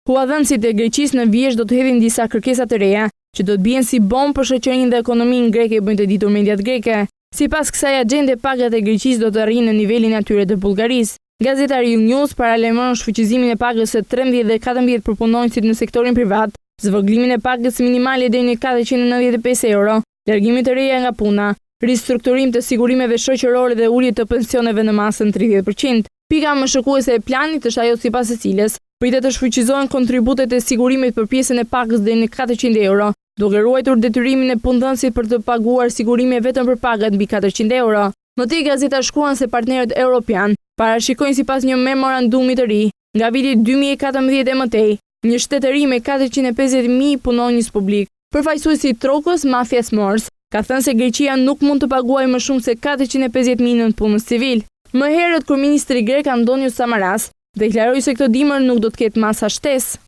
Huadhënësit e Greqisë në vjeshtë do të hedhin disa kërkesa të reja, që do të bien si bombë për shoqërinë dhe ekonominë greke, bëjnë të ditur mediat greke. Sipas kësaj agjende, pagat e Greqisë do të arrijnë në nivelin e atyre të Bullgarisë. Gazetari News paralajmëron shfuqizimin e pagës së 13 dhe 14 përpunonësit në sektorin privat, zvogëlimin e pagës minimale deri në 495 euro, largimin të reja nga puna, ristrukturim të sigurimeve shoqërore dhe ulje të pensioneve në masën 30%. Pika më shokuese e planit është ajo sipas së cilës pritet të shfuqizohen kontributet e sigurimit për pjesën e pagës deri në 400 euro, duke ruajtur detyrimin e punëdhënësit për të paguar sigurime vetëm për pagat mbi 400 euro. Më tej gazeta shkruan se partnerët evropian parashikojnë sipas një memorandumi të ri nga viti 2014 e mëtej, një shtetëri me 450.000 punonjës publik. Përfaqësuesi i Trokës, Mafias Mors, ka thënë se Greqia nuk mund të paguajë më shumë se 450.000 nënpunës civil. Më herët kryeministri grek Antonis Samaras deklaroi se këtë dimër nuk do të ketë masa shtesë.